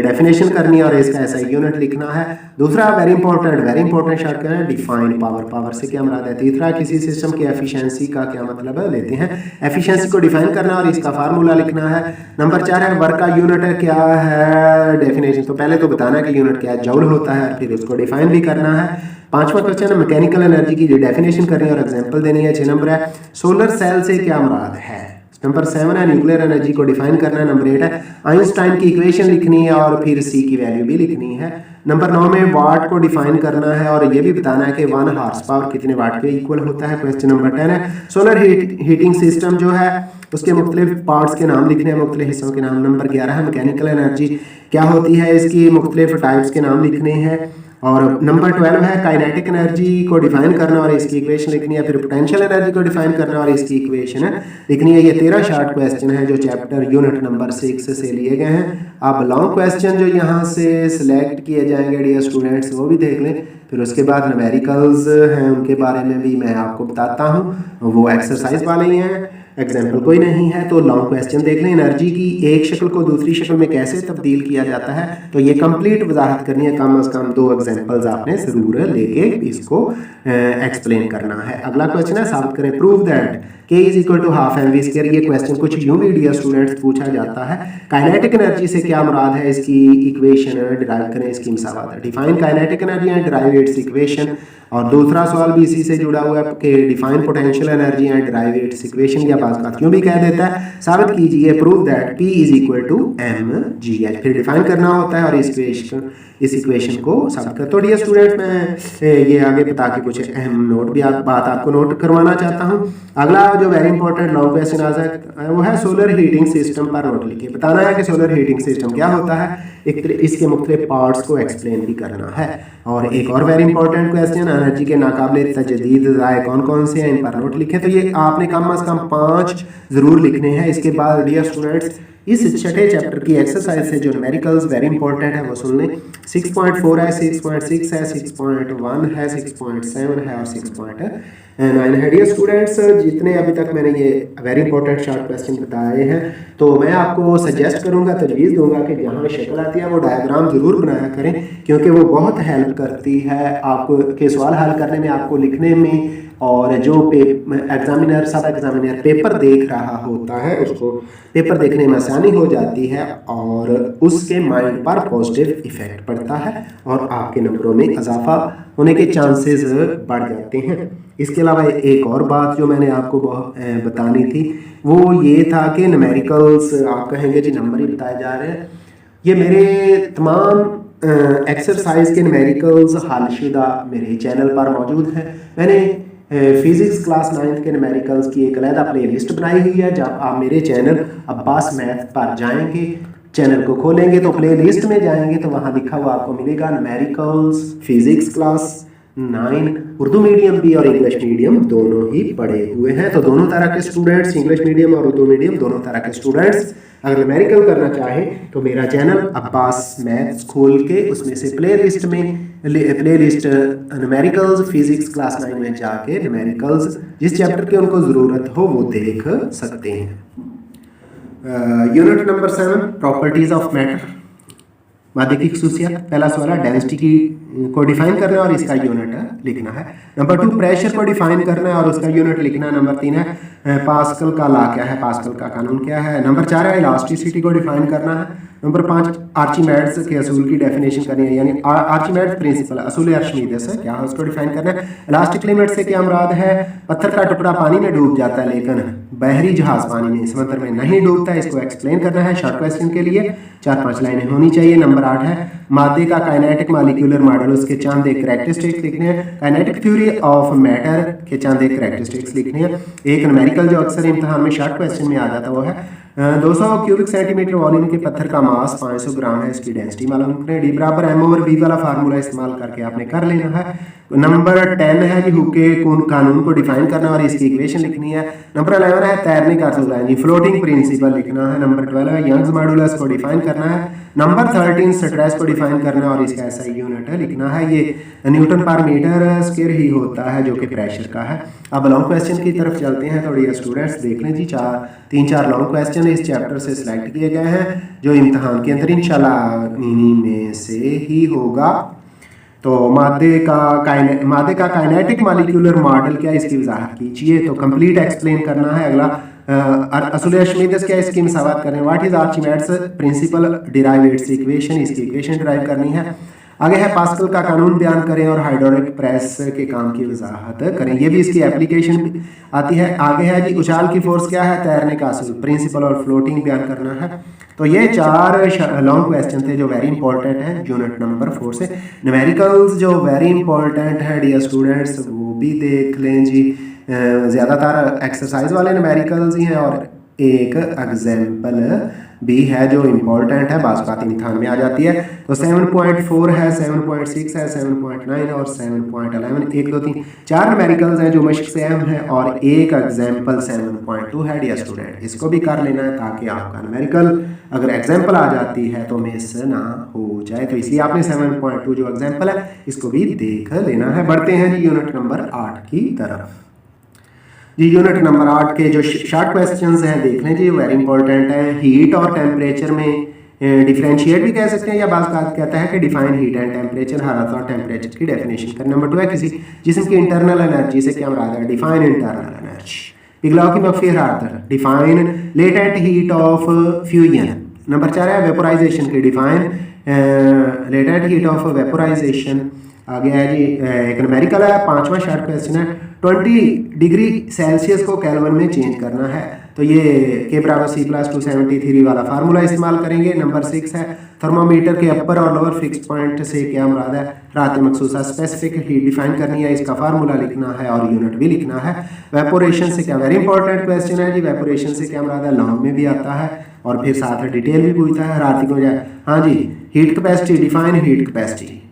डेफिनेशन करनी है और इसका ऐसा यूनिट लिखना है। दूसरा वेरी इंपॉर्टेंट शॉर्ट क्या है, डिफाइन पावर, पावर से क्या मुराद है। तीसरा किसी सिस्टम की एफिशिएंसी का क्या मतलब है लेते हैं, एफिशिएंसी को डिफाइन करना और इसका फार्मूला लिखना है। नंबर 4 है वर्क का यूनिट क्या है, डेफिनेशन। तो पहले तो बताना है कि यूनिट क्या जूल होता है, फिर उसको डिफाइन भी करना है। 5वां क्वेश्चन है मैकेनिकल एनर्जी की डेफिनेशन करनी है और एग्जांपल देनी है। 6 नंबर है सोलर सेल से क्या मुराद है। नंबर 7 है न्यूक्लियर एनर्जी को डिफाइन करना है। नंबर 8 है आइंस्टाइन की इक्वेशन लिखनी है और फिर सी की वैल्यू भी लिखनी है। नंबर 9 में वाट को डिफाइन करना है और ये भी बताना है कि 1 हार्स पावर कितने वाट के इक्वल होता है। क्वेश्चन नंबर 10 है सोलर हीटिंग सिस्टम जो है उसके मुख्तलिफ पार्ट्स के नाम लिखने हैं, मुख्तलिफ हिस्सों के नाम। नंबर 11 है मैकेनिकल एनर्जी क्या होती है, इसकी मुख्तलिफ टाइप्स के नाम लिखने हैं। और नंबर 12 है काइनेटिक एनर्जी को डिफाइन करना और इसकी इक्वेशन लिखनी है। फिर पोटेंशियल एनर्जी को डिफाइन करना और इसकी इक्वेशन लिखनी है। ये 13 शॉर्ट क्वेश्चन है जो चैप्टर यूनिट नंबर 6 से लिए गए हैं। अब लॉन्ग क्वेश्चन जो यहाँ से सिलेक्ट किए जाएंगे डियर स्टूडेंट्स वो भी देख लें। फिर उसके बाद न्यूमेरिकल्स हैं उनके बारे में भी मैं आपको बताता हूँ, वो एक्सरसाइज वाले ही हैं। एग्जाम्पल कोई नहीं है तो लॉन्ग क्वेश्चन देख लें। एनर्जी की एक शक्ल को दूसरी शक्ल में कैसे तब्दील किया जाता है, तो ये कंप्लीट वजाहत करनी है, कम अज़ कम 2 एग्जाम्पल्स आपने ज़रूर लेके इसको एक्सप्लेन करना है। अगला क्वेश्चन है साबित करें, prove that K is equal to half M V square. ये क्वेश्चन कुछ यूं भी डियर स्टूडेंट्स पूछा जाता है। काइनेटिक एनर्जी से क्या मुराद है, इसकी इक्वेशन डिराइव करें, इसकी मसावत। Define kinetic energy and derive its equation. और दूसरा सवाल भी इसी से जुड़ा हुआ है कि define potential energy and derive its equation, या बात बात क्यों भी कह देता है। साबित कीजिए, prove that P is equal to mgh। फिर डिफाइन करना होता है और इस इक्वेशन को साबित कर। तो डियर स्टूडेंट मैं ये आगे बता के कुछ अहम नोट भी बात आपको नोट करवाना चाहता हूँ। अगला जो वेरी इंपॉर्टेंट लॉन्ग क्वेश्चन आ जाए वो है सोलर हीटिंग सिस्टम पर नोट लिखिए। बताना है कि सोलर हीटिंग सिस्टम क्या होता है, इसके मुख्तलिफ पार्ट्स को एक्सप्लेन भी करना है। और एक और वेरी इंपॉर्टेंट क्वेश्चन, एनर्जी के नाकाबिले तजदीद ज़राए कौन कौन से हैं, इन पर नोट लिखें। तो ये आपने कम अज़ कम 5 ज़रूर लिखने हैं। इसके बाद डियर स्टूडेंट्स इस छठे चैप्टर की एक्सरसाइज से जो न्यूमेरिकल्स वेरी इंपॉर्टेंट है वो सुन लें। 6.4 है, 6.6 है, 6.1 है, 6.7 है और 6.9 है। डियर स्टूडेंट्स जितने अभी तक मैंने ये वेरी इंपॉर्टेंट शॉर्ट क्वेश्चन बताए हैं, तो मैं आपको सजेस्ट करूंगा, तजवीज़ दूंगा कि जहाँ शक्ल आती है वो डायग्राम ज़रूर बनाया करें, क्योंकि वो बहुत हेल्प करती है आपको के सवाल हल करने में, आपको लिखने में। और जो एग्जामिनर सब एग्जामिनर पेपर देख रहा होता है उसको पेपर देखने में आसानी हो जाती है और उसके माइंड पर पॉजिटिव इफेक्ट पड़ता है और आपके नंबरों में इजाफा होने के चांसेस बढ़ जाते हैं। इसके अलावा एक और बात जो मैंने आपको बतानी थी वो ये था कि न्यूमेरिकल्स आप कहेंगे जी नंबर ही बताए जा रहे हैं। ये मेरे तमाम एक्सरसाइज के न्यूमेरिकल्स हालशुदा मेरे चैनल पर मौजूद हैं। मैंने फिजिक्स क्लास 9th के न्यूमेरिकल्स की एक अलग प्ले लिस्ट बनाई हुई है। जब आप मेरे चैनल अब्बास मैथ पर जाएंगे, चैनल को खोलेंगे तो प्ले लिस्ट में जाएंगे तो वहाँ लिखा हुआ आपको मिलेगा numericals physics class 9 Urdu medium भी और इंग्लिश मीडियम दोनों ही पढ़े हुए हैं। तो दोनों तरह के स्टूडेंट्स, इंग्लिश मीडियम और उर्दू मीडियम दोनों तरह के स्टूडेंट्स अगर न्यूमेरिकल करना चाहें तो मेरा चैनल अब्बास मैथ्स खोल के उसमें से play list numericals physics class 9 में जाके न्यूमेरिकल्स जिस चैप्टर की उनको ज़रूरत हो वो देख सकते हैं। Unit number 7 properties of matter, मादे की खसूसियत। पहला सवाल है डेंसिटी की को डिफाइन करना है और इसका यूनिट लिखना है। नंबर 2 प्रेशर को डिफाइन करना है और उसका यूनिट लिखना है। नंबर 3 है पास्कल का लॉ क्या है, पास्कल का कानून क्या है। नंबर 4 है इलास्टिसिटी को डिफाइन करना है। नंबर 5 आर्चिमेड्स के असूल की डेफिनेशन करनी है, यानी आर्चिमेड्स प्रिंसिपल असूल आर्चिमेडस है क्या है उसको डिफाइन करना है। इलास्टिक लिमिट से क्या मुराद है, पत्थर का टुकड़ा पानी में डूब जाता है लेकिन बहरी जहाज पानी में समंदर में नहीं डूबता है, इसको एक्सप्लेन करना है। शॉर्ट क्वेश्चन के लिए 4-5 लाइनें होनी चाहिए। नंबर 8 है मादे का काइनेटिक मॉलिक्यूलर मॉडल, उसके चंद एक करैक्टरिस्टिक्स लिखने हैं। काइनेटिक थ्योरी ऑफ मैटर के चंद एक करैक्टरिस्टिक्स लिखने हैं। एक न्यूमेरिकल जो अक्सर इम्तिहान में शॉर्ट क्वेश्चन में आ जाता है वो है 200 क्यूबिक सेंटीमीटर वॉल्यूम के पत्थर का मास 500 ग्राम है, इसकी डेंसिटी मालूम करें। डी बराबर m/v वाला फार्मूला इस्तेमाल करके आपने कर लेना है। नंबर 10 है जी हुक के कानून को डिफाइन करना और इसकी इक्वेशन लिखनी है। नंबर 11 है तैरने का असूल है जी फ्लोटिंग प्रिंसिपल लिखना है। नंबर 12 है यंग्स मॉडुलस को डिफाइन करना है। नंबर 13 स्ट्रेस को डिफाइन करना है और इसका ऐसा यूनिट लिखना है, ये न्यूटन पर मीटर स्क्वायर ही होता है जो कि प्रेशर का है। अब लॉन्ग क्वेश्चन की तरफ चलते हैं। तो डियर स्टूडेंट्स देख लें जी 3-4 लॉन्ग क्वेश्चन इस चैप्टर से सिलेक्ट किए गए हैं जो इम्तिहान के अंदर इंशाल्लाह इन्हीं में से ही होगा। तो मादे का काइनेटिक मॉलिक्यूलर मॉडल क्या, इसकी वजाहत कीजिए। तो कंप्लीट एक्सप्लेन करना है। अगला असूल आर्चिमेडस क्या, इसकी मसावत करें। What is Archimedes principle, derive its equation, इसकी इक्वेशन डिराइव करनी है। आगे है पास्कल का कानून बयान करें और हाइड्रोलिक प्रेस के काम की वजाहत करें, ये भी इसकी एप्लीकेशन आती है। आगे है जी उछाल की फोर्स क्या है, तैरने का असूल, प्रिंसिपल और फ्लोटिंग बयान करना है। तो ये 4 लॉन्ग क्वेश्चन थे जो वेरी इंपॉर्टेंट हैं यूनिट नंबर 4 से। न्यूमेरिकल्स जो वेरी इंपॉर्टेंट है डियर स्टूडेंट्स वो भी देख लें जी। ज़्यादातर एक्सरसाइज वाले न्यूमेरिकल्स ही हैं और एक एग्जाम्पल भी है जो इम्पोर्टेंट है, बाज़ बात इम्तिहान में आ जाती है। तो 7.4 है, 7.6 है, 7.9 और 7.11, 1 2 3 4 न्यूमेरिकल्स हैं जो मश्क से अहम है और एक एग्जाम्पल 7.2 है डियर स्टूडेंट। इसको भी कर लेना है ताकि आपका न्यूमेरिकल अगर एग्जाम्पल आ जाती है तो मिस ना हो जाए। तो इसलिए आपने 7.2 जो एग्जाम्पल है इसको भी देख लेना है। बढ़ते हैं जी यूनिट नंबर 8 की तरफ। जी यूनिट नंबर 8 के जो शॉर्ट क्वेश्चंस हैं देख लें जी, वेरी इंपॉर्टेंट है। हीट और टेम्परेचर में डिफरेंशिएट भी कह सकते हैं, या बात कहता है कि डिफाइन हीट एंड टेम्परेचर, हरारत और टेम्परेचर की डेफिनेशन कर। नंबर 2 है किसी जिस्म की इंटरनल एनर्जी से क्या मुराद है, डिफाइन इंटरनल एनर्जी। पिघलाव की मख्फी हरारत, define latent heat of fusion. Number 4 है वेपोराइजेशन की, define latent heat of vaporization. आगे है जी एक न्यूमेरिकल है। 5वां शॉर्ट क्वेश्चन है 20 डिग्री सेल्सियस को केल्विन में चेंज करना है, तो ये के बराबर C + 273 वाला फार्मूला इस्तेमाल करेंगे। नंबर 6 है थर्मोमीटर के अपर और लोअर फिक्स पॉइंट से क्या मुराद है, रात मखसूसा स्पेसिफिक हीट डिफाइन करनी है, इसका फार्मूला लिखना है और यूनिट भी लिखना है। वेपोरेशन से क्या, वेरी इंपॉर्टेंट क्वेश्चन है जी, वेपोरेशन से क्या मुराद है, लॉन्ग में भी आता है और फिर साथ डिटेल भी पूछता है। रात को जाए हाँ जी, heat capacity, define heat capacity,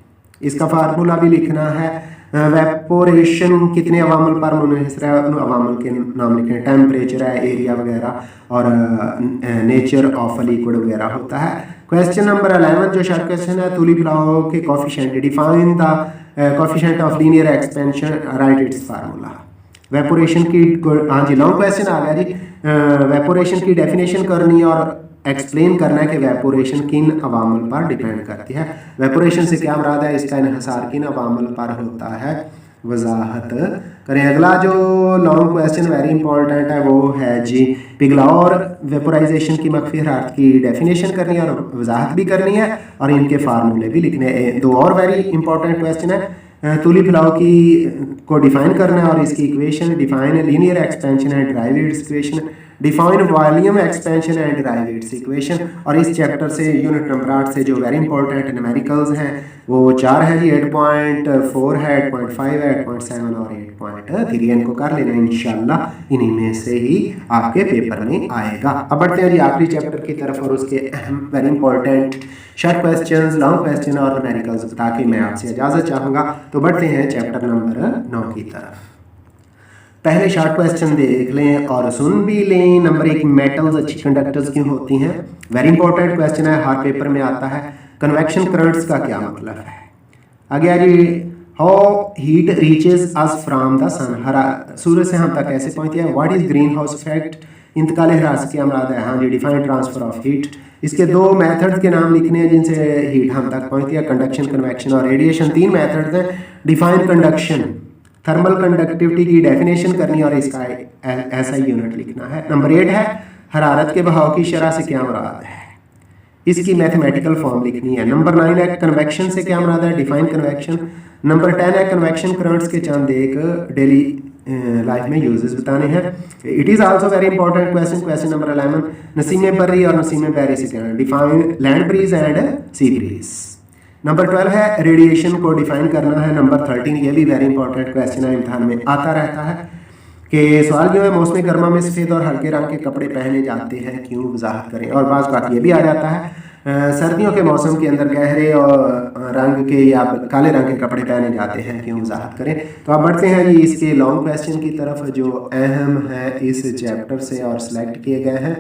इसका फार्मूला भी लिखना है। वेपोरेशन कितने अवामल पर मुनहसर है, उन अवामल के नाम लिखें, टेम्परेचर है, एरिया वगैरह और नेचर ऑफ लिक्विड वगैरह होता है। क्वेश्चन नंबर 11 जो शॉर्ट क्वेश्चन है तूली फलाओ के coefficient, define the coefficient of linear expansion, right its formula. Evaporation की हाँ जी लॉन्ग क्वेश्चन आ गया जी, वेपोरेशन की डेफिनेशन करनी है और एक्सप्लेन करना है कि वेपोरेशन किन अवामल पर डिपेंड करती है। वेपोरेशन से क्या मुराद है, इसका इन्हिसार किन अवामल पर होता है, वजाहत करें। अगला जो लॉन्ग क्वेश्चन वेरी इंपॉर्टेंट है वो है जी पिघलाव और वेपोराइजेशन की मख्फी हरारत की डेफिनेशन करनी है और वजाहत भी करनी है और इनके फार्मूले भी लिखने हैं। 2 और वेरी इंपॉर्टेंट क्वेश्चन है तूली फलाव की को डिफाइन करना है और इसकी equation, define linear expansion and drive it's equation, define volume expansion and drive it's equation. और इस चैप्टर से यूनिट नंबर 8 से जो वेरी इंपॉर्टेंट न्यूमेरिकल्स हैं वो 4 है जी, 8.4 है, 8.5 है, 8.7 और 8.3। इनको कर लेना इंशाल्लाह, इन्हीं में से ही आपके पेपर में आएगा। अब बढ़ते हैं जी आखिरी चैप्टर की तरफ और उसके अहम very important short questions, long question और न्यूमेरिकल्स ताकि मैं आपसे इजाज़त चाहूँगा। तो बढ़ते हैं चैप्टर नंबर 9 की तरफ। पहले शॉर्ट क्वेश्चन देख लें और सुन भी लें। नंबर 1, मेटल्स अच्छी कंडक्टर्स क्यों होती हैं, वेरी इंपॉर्टेंट क्वेश्चन है, हर पेपर में आता है। कन्वेक्शन करंट्स का क्या मतलब है। आगे जी how heat reaches us from the sun, सूरज से हम तक कैसे पहुंचती है। What is greenhouse effect, इंतकाल हरास से क्या मुराद है, हाँ जी डिफाइन ट्रांसफर ऑफ हीट। इसके 2 मेथड्स के नाम लिखने हैं जिनसे हीट हम तक पहुंचती है, कंडक्शन, कन्वेक्शन और रेडिएशन। 3 मेथड्स हैं। डिफाइन कंडक्शन, थर्मल कंडक्टिविटी की डेफिनेशन करनी और इसका ऐसा यूनिट लिखना है। नंबर 8 है हरारत के बहाव की शरह से क्या मुराद है, इसकी मैथमेटिकल फॉर्म लिखनी है। नंबर 9 है कन्वेक्शन से क्या मुराद है, डिफाइन कन्वेक्शन। नंबर 10 है कन्वेक्शन करंट्स के चंद एक डेली लाइफ में यूजेस बताने हैं। It is also very important question. Question number 11 नसीम बर्री और नसीम बैरी से क्या, define land breeze and sea breeze. Number 12 है रेडिएशन को डिफाइन करना है। नंबर 13 ये भी वेरी इंपॉर्टेंट क्वेश्चन है, इम्तिहान में आता रहता है कि सवाल जो है मौसम गर्मा में सफ़ेद और हल्के रंग के कपड़े पहने जाते हैं क्यों, वजाहत करें। और बाज़ बात ये भी आ जाता है सर्दियों के मौसम के अंदर गहरे और रंग के या काले रंग के कपड़े पहने जाते हैं क्यों, वजाहत करें। तो आप बढ़ते हैं जी इसके लॉन्ग क्वेश्चन की तरफ जो अहम है इस चैप्टर से और सिलेक्ट किए गए हैं।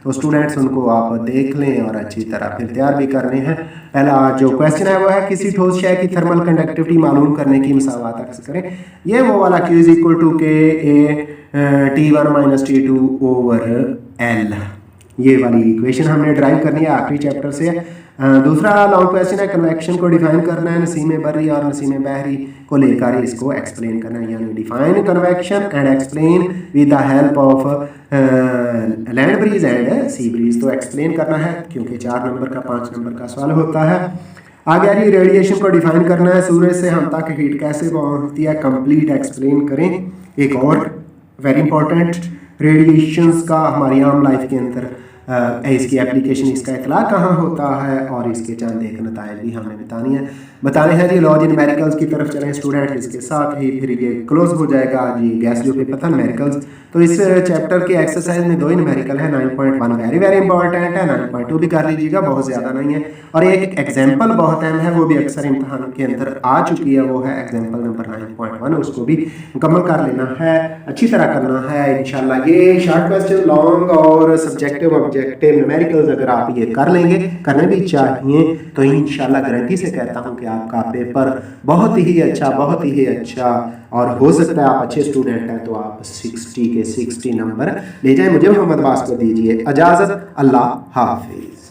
तो स्टूडेंट्स उनको आप देख लें और अच्छी तरह फिर तैयार भी करने हैं। पहला जो क्वेश्चन है वो है किसी ठोस शय की थर्मल कंडक्टिविटी मालूम करने की मसावत अक्स करें। ये वो वाला Q = T1 - T2/L, ये वाली इक्वेशन हमने ड्राइव करनी है, आखिरी चैप्टर से। दूसरा लॉन्ग क्वेश्चन है कन्वेक्शन को डिफाइन करना है, नसीम बर्री और नसीम बहरी को लेकर इसको एक्सप्लेन करना है, यानी define convection and explain with the help of land breeze and sea bridge. तो एक्सप्लेन करना है क्योंकि 4 नंबर का 5 नंबर का सवाल होता है। आगे जी रेडिएशन को डिफाइन करना है, सूरज से हम तक हीट कैसे पहुंचती है, कंप्लीट एक्सप्लेन करें। एक और वेरी इंपॉर्टेंट रेडिएशंस का हमारी आम लाइफ के अंदर इसकी एप्लीकेशन, इसका इतलाक कहाँ होता है और इसके चंद एक नताइज भी हमने बताने हैं जी। लॉ जी न्यूमेरिकल्स की तरफ चलें स्टूडेंट, इसके साथ ही फिर ये क्लोज हो जाएगा जी गैस जो पेपर था न्यूमेरिकल्स। तो इस चैप्टर के एक्सरसाइज में 2 ही न्यूमेरिकल है। 9.1 वेरी वेरी इंपॉर्टेंट है, 9.2 भी कर लीजिएगा, बहुत ज़्यादा नहीं है। और एक एग्जाम्पल बहुत अहम है, वो भी अक्सर इम्तहान के अंदर आ चुकी है, वो है एग्जाम्पल नंबर 9.1, उसको भी मुकम्मल कर लेना है, अच्छी तरह करना है इंशाल्लाह। ये शॉर्ट क्वेश्चन, लॉन्ग और सब्जेक्टिव ऑब्जेक्टिव न्यूमेरिकल्स अगर आप ये कर लेंगे, करने भी चाहिए, तो इंशाल्लाह गारंटी से कहता हूँ कि आपका पेपर बहुत ही अच्छा और हो सकता है आप अच्छे स्टूडेंट हैं तो आप 60 के 60 नंबर ले जाएं। मुझे मोहम्मद बास को दीजिए इजाज़त। अल्लाह हाफिज़।